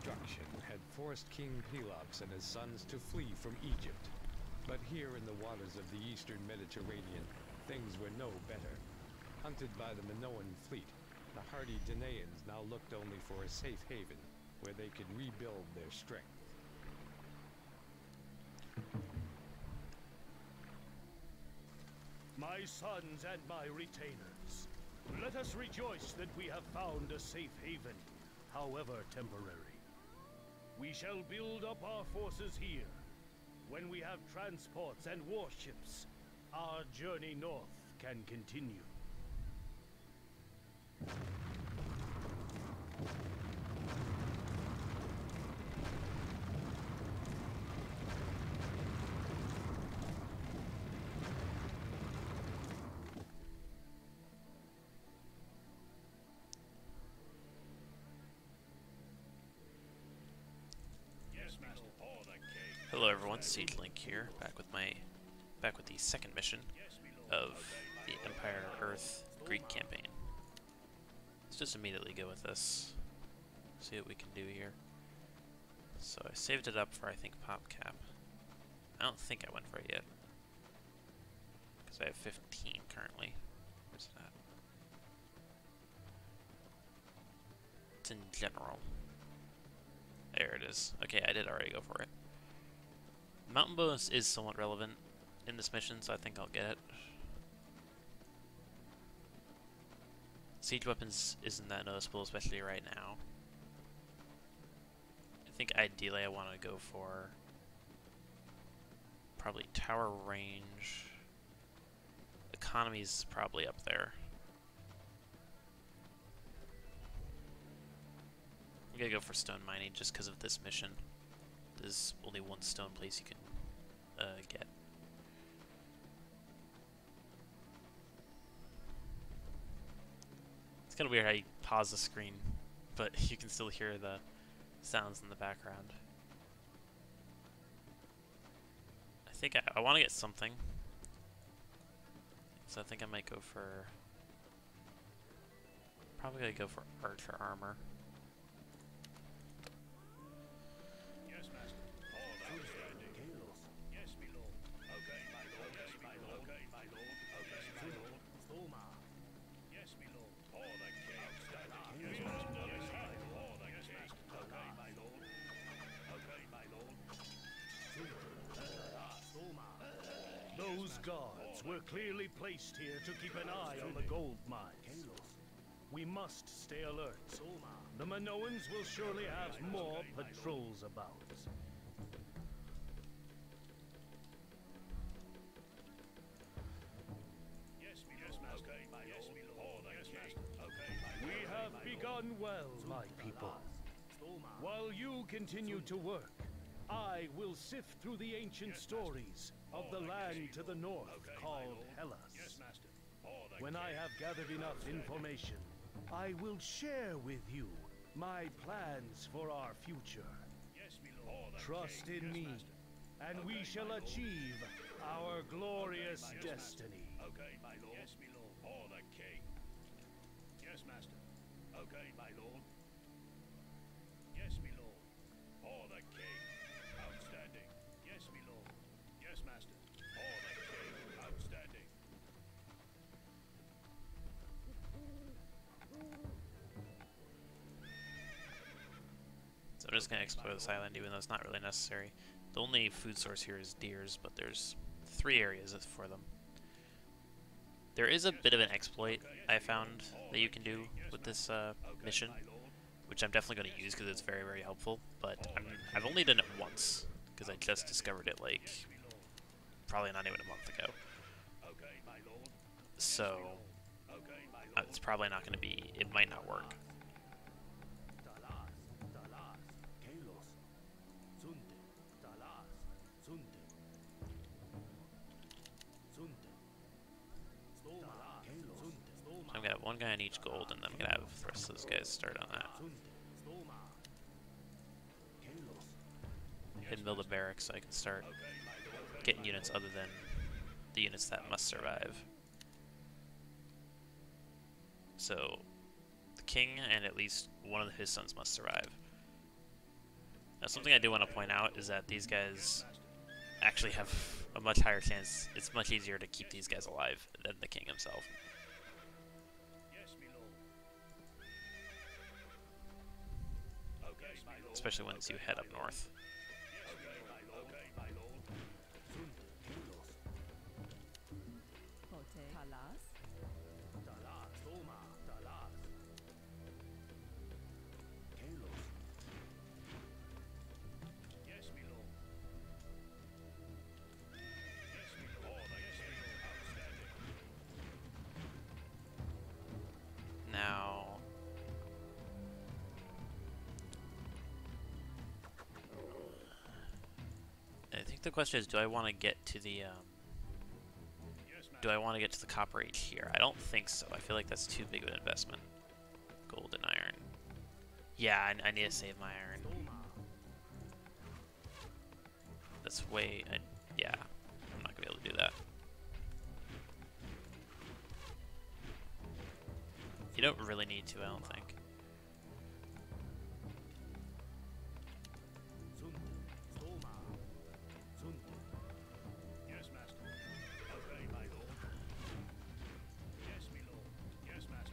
destruction had forced King Pelops and his sons to flee from Egypt. But here in the waters of the eastern Mediterranean, things were no better. Hunted by the Minoan fleet, the hardy Danaans now looked only for a safe haven where they could rebuild their strength. My sons and my retainers, let us rejoice that we have found a safe haven, however temporary. We shall build up our forces here. When we have transports and warships, our journey north can continue. Hello everyone, Siege Link here, back with the second mission of the Empire Earth Greek campaign. Let's just immediately go with this. See what we can do here. So I saved it up for, I think, PopCap. I don't think I went for it yet, because I have 15 currently. Where's it at? It's in general. There it is. Okay, I did already go for it. Mountain bonus is somewhat relevant in this mission, so I think I'll get it. Siege weapons isn't that noticeable, especially right now. I think ideally I want to go for probably tower range. Economy's probably up there. I'm gonna go for stone mining just because of this mission. There's only one stone place you can get. It's kind of weird how you pause the screen, but you can still hear the sounds in the background. I think I want to get something, so I think I might go for, probably gonna go for archer armor. Those guards were clearly placed here to keep an eye on the gold mines. We must stay alert. The Minoans will surely have more patrols about. We have begun well, my people. While you continue to work, I will sift through the ancient stories of the land to the north called Hellas. When I have gathered enough information, I will share with you my plans for our future. Trust in me, and we shall achieve our glorious destiny. Okay, my lord. Yes, my lord. For the king. Yes, master. Okay, my lord. Yes, my lord. For the king. Outstanding. Yes, my lord. Yes, master. For the king. Outstanding. So I'm just going to explore this island, even though it's not really necessary. The only food source here is deers, but there's 3 areas for them. There is a bit of an exploit I found that you can do with this mission, which I'm definitely going to use because it's very, very helpful, but I've only done it once, because I just discovered it, like, probably not even a month ago. So, it's probably not going to be, it might not work. I'm gonna have one guy on each gold, and then I'm gonna have the rest of those guys start on that. And build a barracks so I can start getting units other than the units that must survive. So, the king and at least one of his sons must survive. Now, something I do want to point out is that these guys actually have a much higher chance. It's much easier to keep these guys alive than the king himself. Yes, my lord. Okay, my lord. Especially once you head up north. Okay, my lord. Okay, my lord. Hote Palas. Dalas, Toma, Dalas. Yes, my lord. Yes, my lord. All the king. Outstanding. Now, I think the question is, do I want to get to the Yes, do I want to get to the copper age here? I don't think so. I feel like that's too big of an investment. Gold and iron. Yeah, I need to save my iron. That's way... yeah, I'm not going to be able to do that. You don't really need to, I don't think. Yes, master. Okay, my lord. Yes, my lord. Yes, master.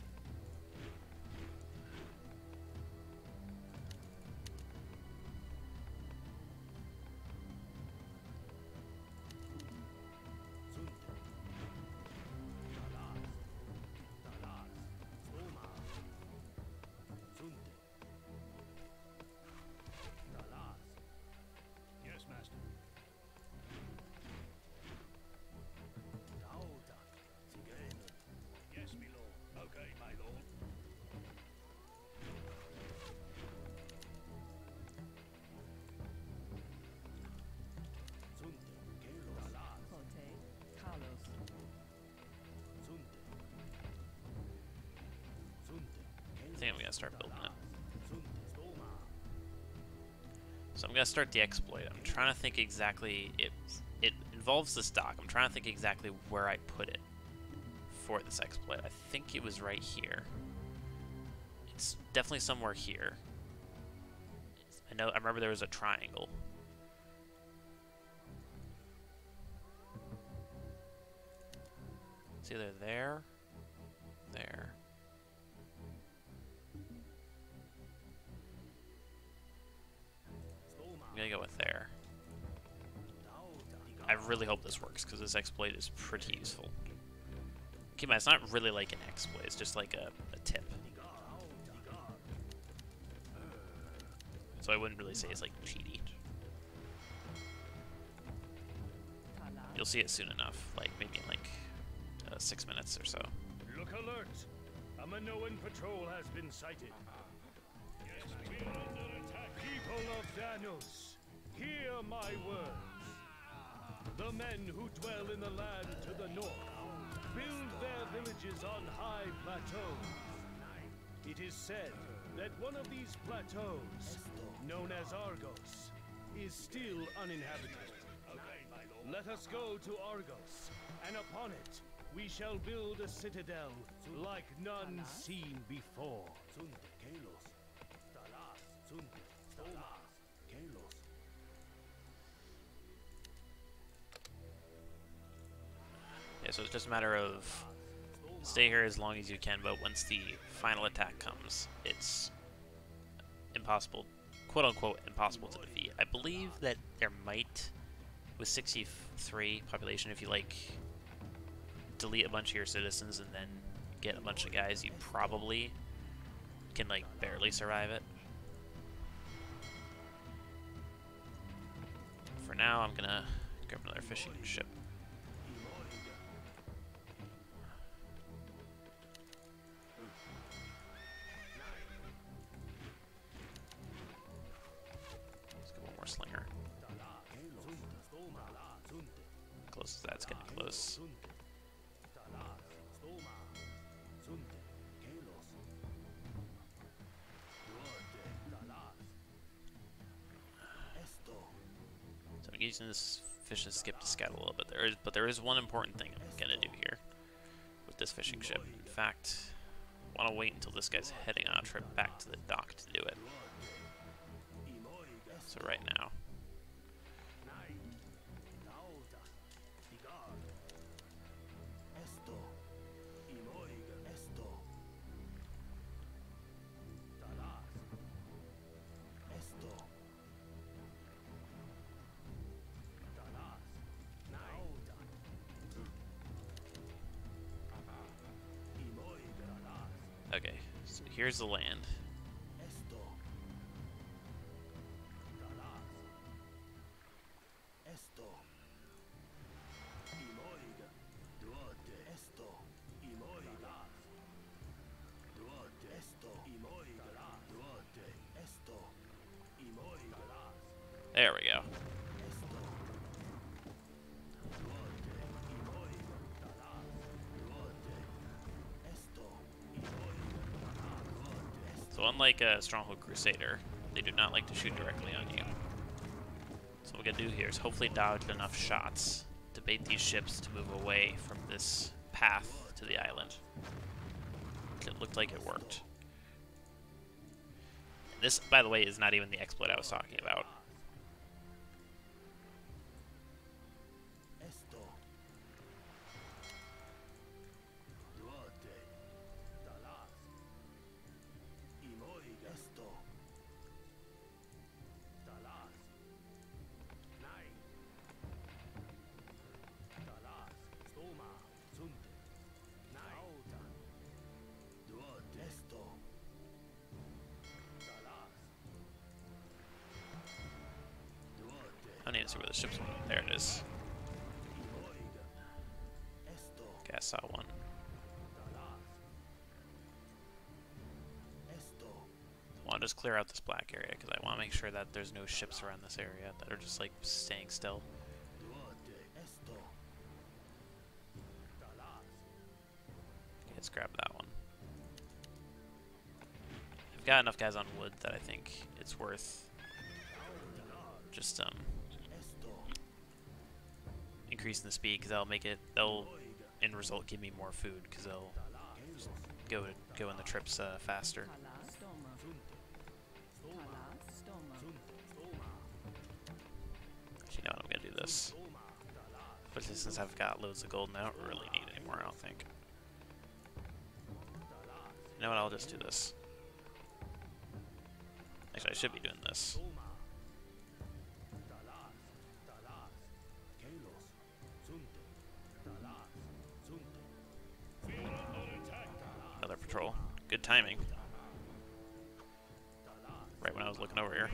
Yes, master. Yes, my lord. Okay, my lord. Hote Carlos. I think I'm going to start building it. So I'm going to start the exploit. I'm trying to think exactly... It involves this dock. I'm trying to think exactly where I put it for this exploit. I think it was right here. It's definitely somewhere here. I remember there was a triangle. It's either there, there. I'm gonna go with there. I really hope this works, because this exploit is pretty useful. Keep in mind, it's not really like an exploit, it's just like a tip. So I wouldn't really say it's like cheaty. You'll see it soon enough, like maybe in like 6 minutes or so. Look alert! A Minoan patrol has been sighted. Yes, we're under attack. People of Danos, hear my words. The men who dwell in the land to the north build their villages on high plateaus. It is said that one of these plateaus, known as Argos, is still uninhabited. Okay, my lord. Let us go to Argos, and upon it we shall build a citadel like none seen before. Yeah, so it's just a matter of stay here as long as you can, but once the final attack comes, it's impossible, quote unquote, impossible to defeat. I believe that there might, with 63 population, if you like delete a bunch of your citizens and then get a bunch of guys, you probably can like barely survive it. For now, I'm gonna grab another fishing ship. Let's get one more slinger. Close as that's getting close. So I'm using this fishing skip to scout a little bit. There is one important thing I'm gonna do here with this fishing ship. In fact, I want to wait until this guy's heading on a trip back to the dock to do it. So right now. Okay, so here's the land. There we go. So unlike a Stronghold Crusader, they do not like to shoot directly on you. So what we're gonna do here is hopefully dodge enough shots to bait these ships to move away from this path to the island. It looked like it worked. This, by the way, is not even the exploit I was talking about. I need to see where the ships went. There it is. Okay, I saw one. I want to just clear out this black area because I want to make sure that there's no ships around this area that are just like staying still. Okay, let's grab that one. I've got enough guys on wood that I think it's worth just increasing the speed, because they'll in result give me more food because they'll go in the trips faster. Actually, no, I'm gonna do this. But since I've got loads of gold, I don't really need any more. I don't think. You know what? I'll just do this. Actually, I should be doing this. Another patrol. Good timing. Right when I was looking over here.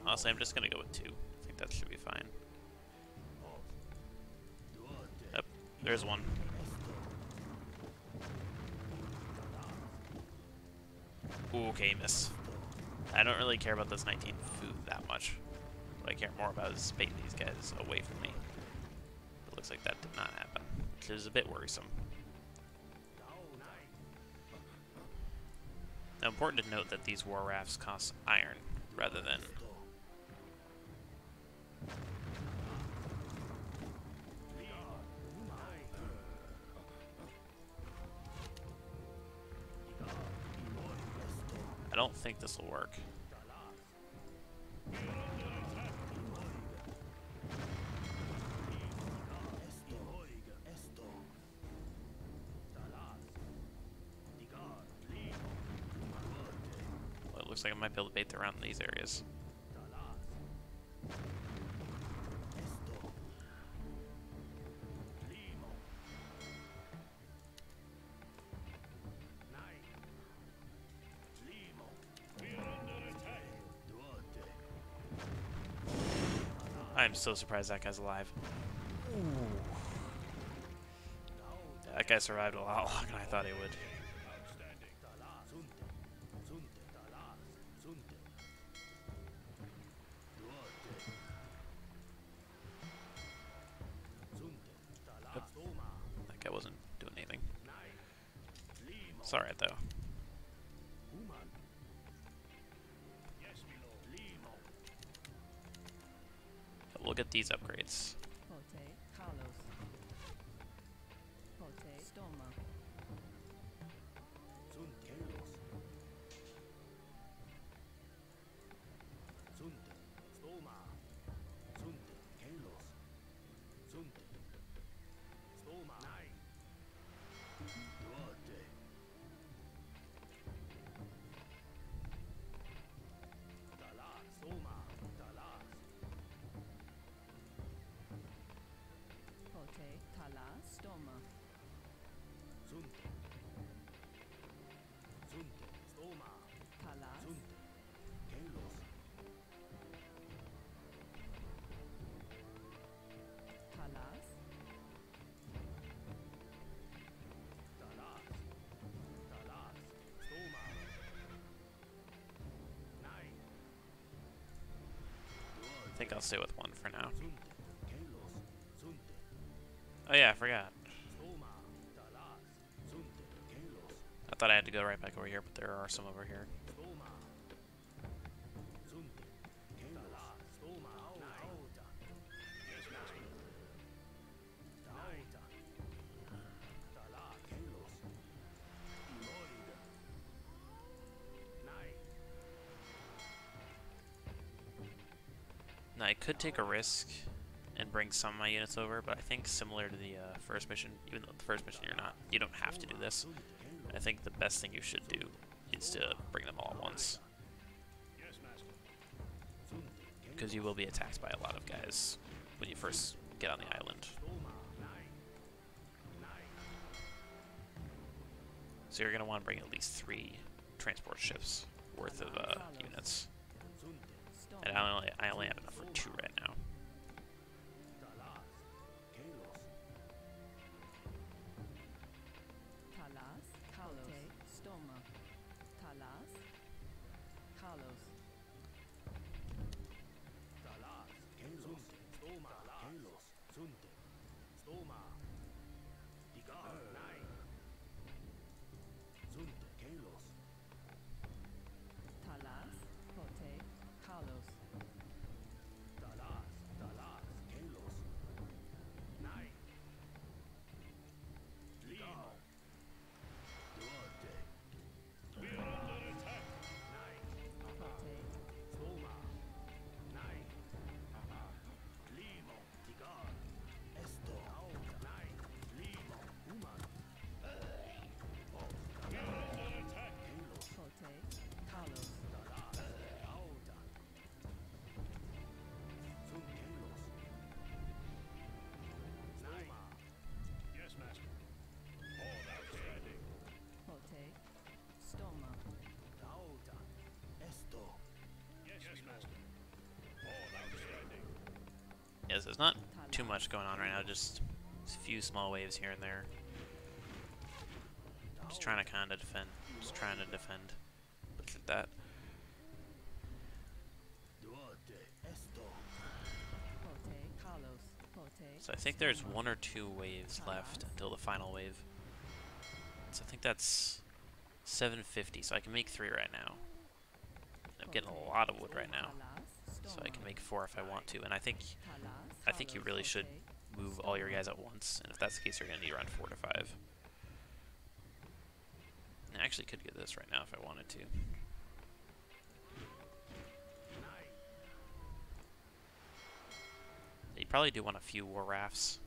Honestly, I'm just gonna go with 2. I think that should be fine. Yep, there's one. Ooh, okay, miss. I don't really care about this 19 food that much. What I care more about is baiting these guys away from me. It looks like that did not happen, which is a bit worrisome. Now, important to note that these war rafts cost iron rather than I don't think this will work. Well, it looks like I might be able to bait around these areas. I'm so surprised that guy's alive. Ooh. That guy survived a lot longer than I thought he would. Yep. That guy wasn't doing anything. It's alright though. these upgrades. Pote, Kalos. Pote, Stoma. Sunte. Sunte. Stoma. Sunte. Kalos. Sunte. Stoma. Nine. Duarte. Dalas. Stoma. Dalas. Pote, Talas, Stoma. Sunte. Sunte. Stoma. Talas. Sunte. Kalos. Talas. Dalas. Dalas. Stoma. Nine. I think I'll stay with one for now. Sunte. Kalos. Sunte. Oh yeah, I forgot. Stoma. Dalas. Sunte. Kalos. I thought I had to go right back over here, but there are some over here. Stoma. Sunte. Dalas. Stoma. Nine. Yes, master. Nine. Dalas. Kalos. Eloid. Nine. Now I could take a risk and bring some of my units over, but I think similar to the first mission, even though the first mission you don't have to do this. I think the best thing you should do is to bring them all at once, Yes, master. Sunte. because you will be attacked by a lot of guys when you first get on the island. Stoma. Nine. Nine. So you're going to want to bring at least 3 transport ships worth of units. Sunte. Stoma. And I only have enough for 2 right now. Dalas. Kalos. Talas, Kalos. Stoma. Talas. Kalos. Dalas. Kalos. Stoma. Kalos. Sunte. Stoma. Digar. Nine. Sunte. Kalos. Talas. Pote, Kalos. Dalas. Dalas. Kalos. Nine. Limo. Duarte. We are under attack. Nine. Pote, Stoma. Nine. Limo. Digar. Esto. Nine. Limo. Human. We are under attack. Kalos. Pote, Kalos. Dalas. Auda. Sun Kalos. Nine. Yes, master. All outstanding. Pote, Stoma. Auda. Esto. Yes, master. All outstanding. Yes, there's not too much going on right now, just a few small waves here and there. Just trying to kind of defend. Just trying to defend. Look at that. Duarte. Esto. Pote, Kalos. Pote. So I think there's 1 or 2 waves left until the final wave. So I think that's 750, so I can make 3 right now. I'm getting a lot of wood right now, so I can make 4 if I want to. And I think you really should move all your guys at once, and if that's the case, you're going to need around 4 to 5. And I actually could get this right now if I wanted to. You probably do want a few war rafts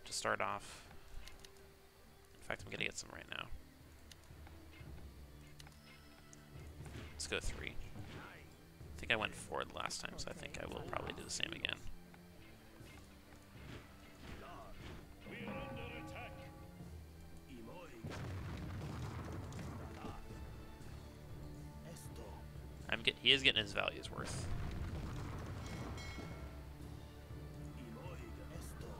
to start off. In fact, I'm going to get some right now. Let's go 3. I think I went 4 the last time, so I think I will probably do the same again. We are under attack. Imoig. Dalas. Esto. He is getting his values worth. Imoig. Esto.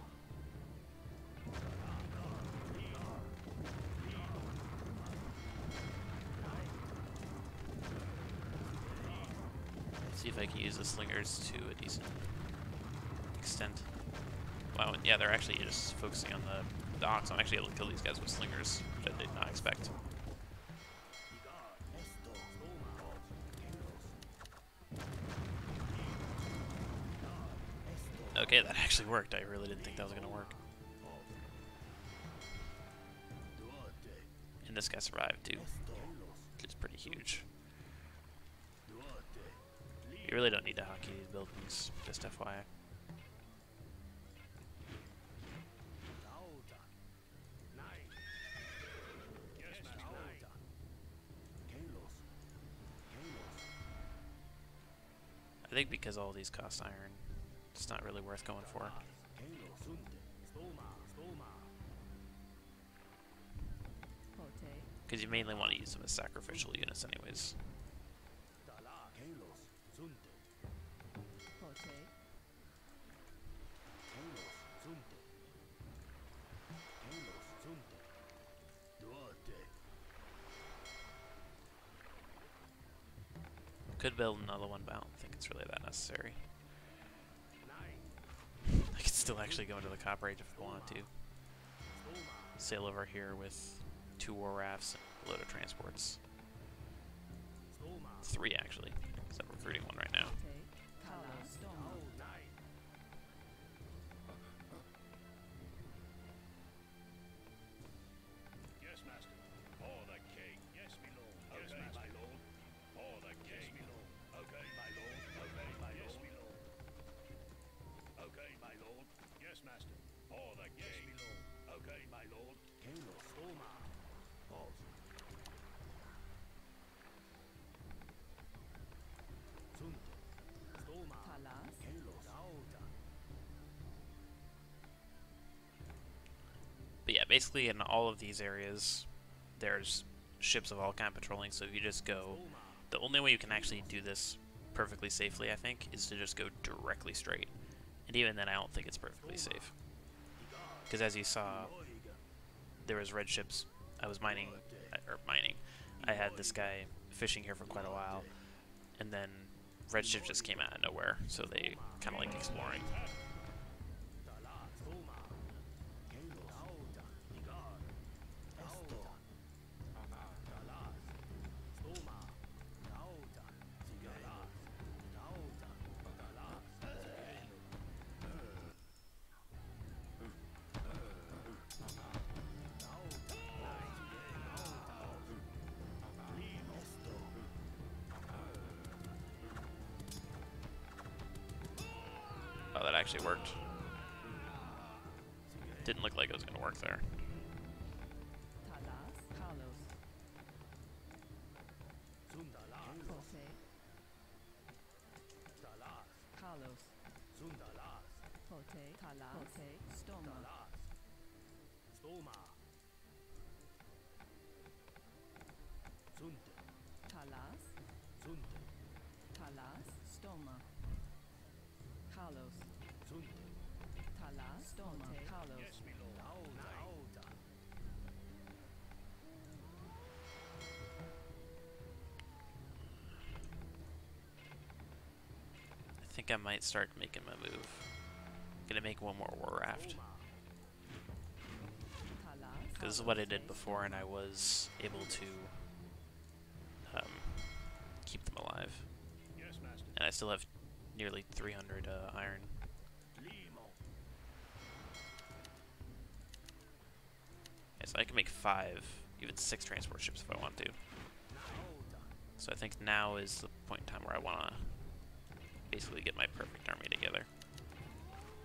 See if I can use the slingers to a decent extent. Wow, yeah, they're actually just focusing on the docks. I'm actually able to kill these guys with slingers, which I did not expect. Okay, that actually worked. I really didn't think that was gonna work. And this guy survived too, which is pretty huge. You really don't need to hockey these buildings, just FYI. I think because all these cost iron, it's not really worth going for. Pote. Because you mainly want to use them as sacrificial units anyways. Pote. Could build another one, but I don't think it's really that necessary. I could still actually go into the Copper Age if I wanted to. Sail over here with 2 war rafts and a load of transports. 3 actually, because I'm recruiting one right now. Pote. Kalos. Stoma. Yes, master. For the king. Yes, my lord. Okay, my lord. For the king. Yes, my lord. Okay, my lord. Okay, my lord. Yes, my lord. Okay, my lord. Yes, master. For the king. Yes, my lord. Okay, my lord. Stoma. Talas. But yeah, basically in all of these areas, there's ships of all kind patrolling, so if you just go... The only way you can actually do this perfectly safely, I think, is to just go directly straight. And even then, I don't think it's perfectly safe. Because as you saw, there was red ships. I was mining. I had this guy fishing here for quite a while, and then red ships just came out of nowhere, so they kind of like exploring. Oh, that actually worked. Didn't look like it was going to work there. Talas. Kalos. Pote. Kalos. Pote. Talas. Pote. Stoma. Talas. Talas. Stoma. Kalos. Talas. Stoma. Kalos. Yes, my lord. I think I might start making my move. Gonna make one more war raft. Talas. This is what I did before, and I was able to keep them alive. Yes, master. And I still have nearly 300 iron. Yeah, so I can make 5, even 6 transport ships if I want to. So I think now is the point in time where I want to basically get my perfect army together.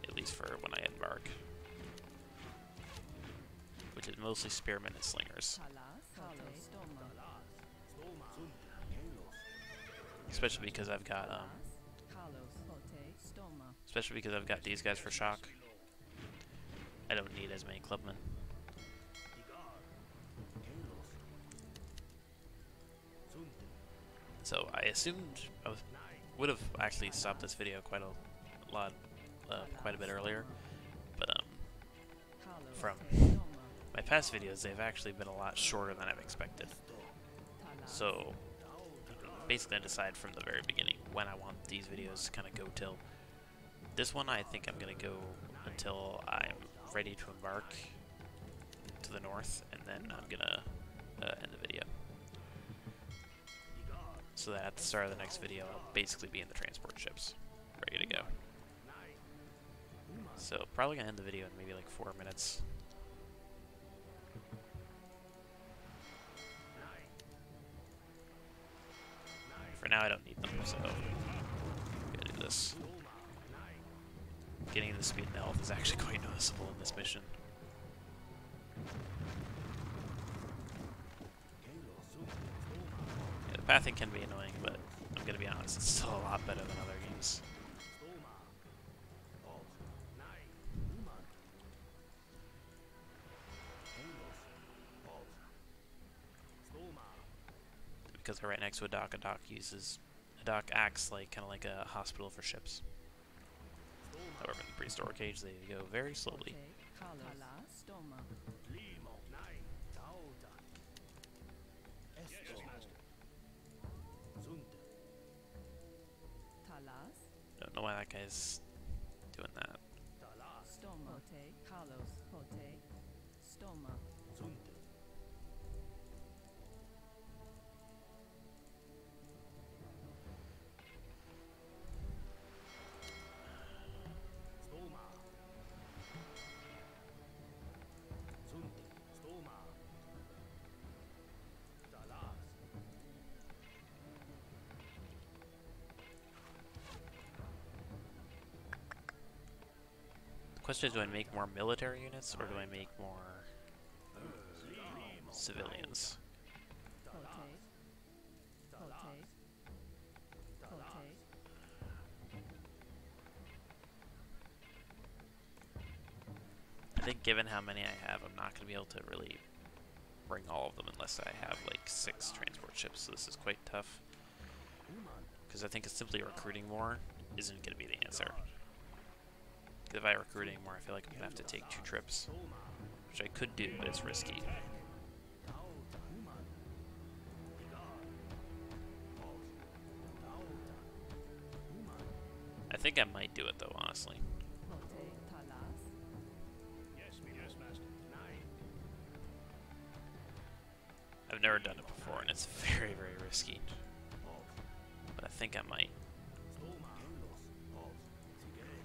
At least for when I embark. Which is mostly spearmen and slingers. Talas. Kalos. Stoma. Especially because I've got Kalos. Pote. Stoma. especially because I've got these guys for shock. I don't need as many clubmen. So I assumed I would have actually stopped this video quite a bit earlier, but Kalos. from Stoma. my past videos, they've actually been a lot shorter than I've expected. Talas. So basically I decide from the very beginning when I want these videos to kind of go till. This one I think I'm going to go until I'm ready to embark to the north, and then I'm going to end the video. So that at the start of the next video I'll basically be in the transport ships, ready to go. So probably gonna end the video in maybe like 4 minutes. For now I don't need them, so I'm gonna do this. Getting the speed and health is actually quite noticeable in this mission. Yeah, the pathing can be annoying, but I'm gonna be honest, it's still a lot better than other games. Because we're right next to a dock acts like kind of like a hospital for ships. However, in the pre-storage age, they go very slowly. Kalos. Tala. Stoma. Yes, master. Talas. Don't know why that guy's doing that. Stoma. Pote. Kalos. Pote. Stoma. The question is, do I make more military units or do I make more civilians? Pote. Pote. Pote. I think given how many I have, I'm not going to be able to really bring all of them unless I have like 6 transport ships, so this is quite tough. Because I think it's simply recruiting more isn't going to be the answer. If I recruiting more, I feel like I'm going to have to take 2 trips, which I could do, but it's risky. I think I might do it though, honestly. Pote. Talas. Yes, master. I've never done it before, and it's very, very risky. But I think I might.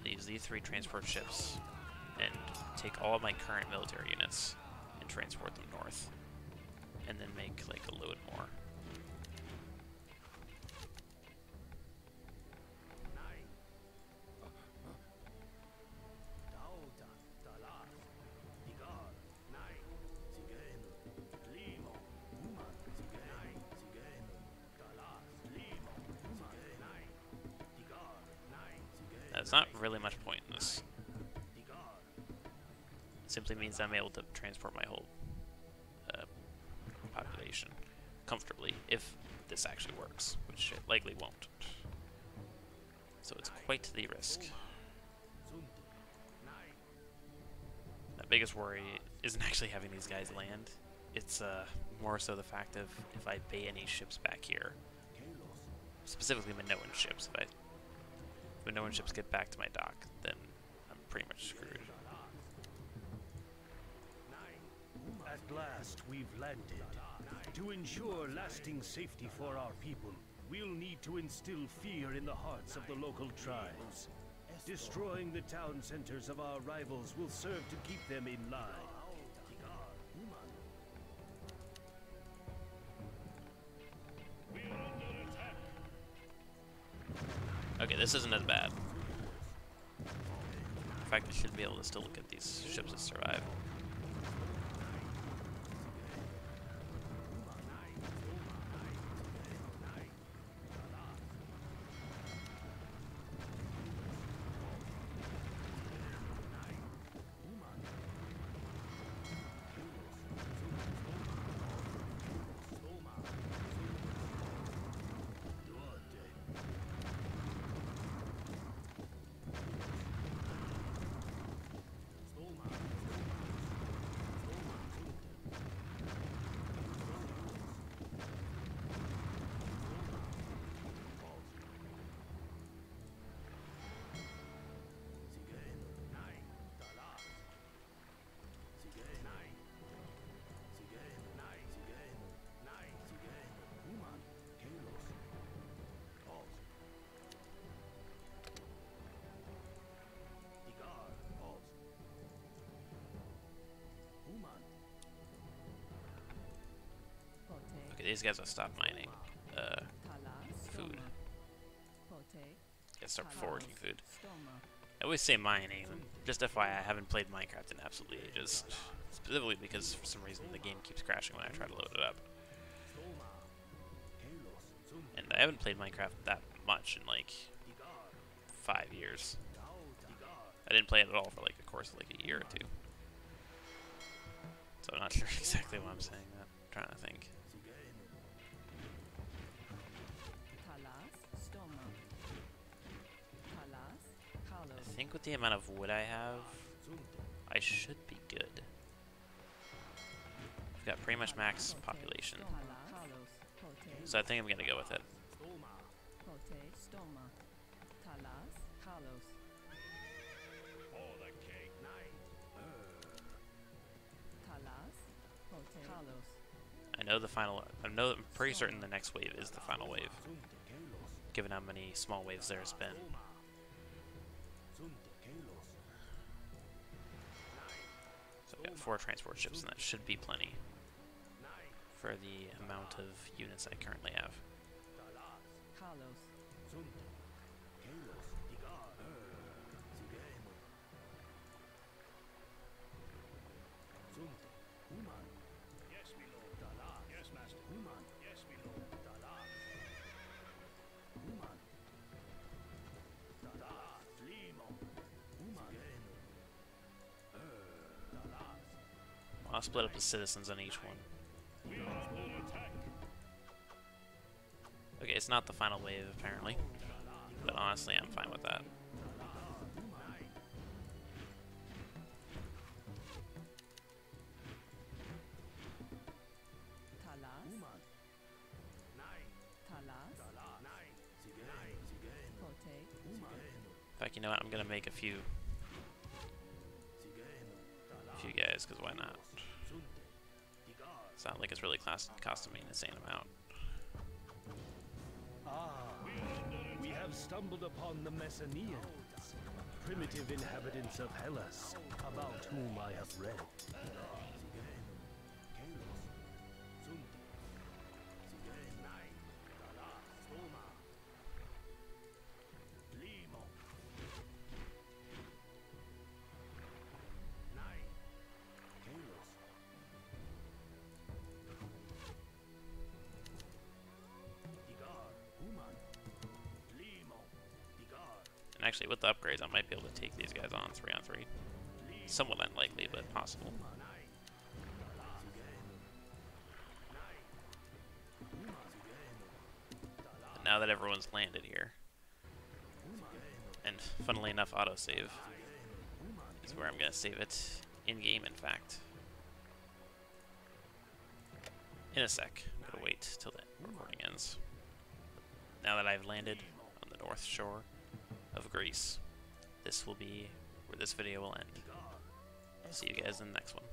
Use these 3 transport ships and take all of my current military units and transport them north, and then make like a load more. There's not really much point in this. It simply means I'm able to transport my whole population comfortably if this actually works, which it likely won't. So it's quite the risk. My biggest worry isn't actually having these guys land. It's more so the fact of if I bay any ships back here, specifically Minoan ships. If Minoan ships get back to my dock, then I'm pretty much screwed. At last, we've landed. To ensure lasting safety for our people, we'll need to instill fear in the hearts of the local tribes. Destroying the town centers of our rivals will serve to keep them in line. Okay, this isn't as bad. In fact, I should be able to still look at these ships that survive. these guys will stop mining. Talas. Food. Stoma. Pote. Gotta start foraging food. Stoma. I always say mining. Just FYI, I haven't played Minecraft in absolutely ages. Specifically because for some reason the game keeps crashing when I try to load it up. And I haven't played Minecraft that much in like 5 years. I didn't play it at all for like the course of like a year or two. So I'm not sure exactly why I'm saying that. I'm trying to think. Talas. Stoma. Talas. Carlos. I think with the amount of wood I have, I should be good. I've got pretty much max population. Carlos. Pote. So I think I'm gonna go with it. Pote. Stoma. Talas. Carlos. For the king. Talas. Pote. Carlos. I know the final. I'm pretty certain the next wave is the final wave, given how many small waves there's been. So I've got 4 transport ships, and that should be plenty for the amount of units I currently have. Carlos. Yes, my lord. Yes, master. Yes, my lord. I'll split up the citizens on each one. We are under attack. Okay, it's not the final wave apparently, but honestly, I'm fine with that. Talas. Talas. Pote. In fact, you know what? I'm gonna make a few guys, because why not? It's not like it's really costing me an insane amount. Ah, we have stumbled upon the Messenians, primitive inhabitants of Hellas, about whom I have read. And actually, with the upgrades, I might be able to take these guys on 3-on-3. Somewhat unlikely, but possible. And now that everyone's landed here, and funnily enough, autosave is where I'm going to save it in-game, in fact. In a sec. I'm going to wait till the recording ends. Now that I've landed on the North Shore of Greece, this will be where this video will end. I'll see you guys in the next one.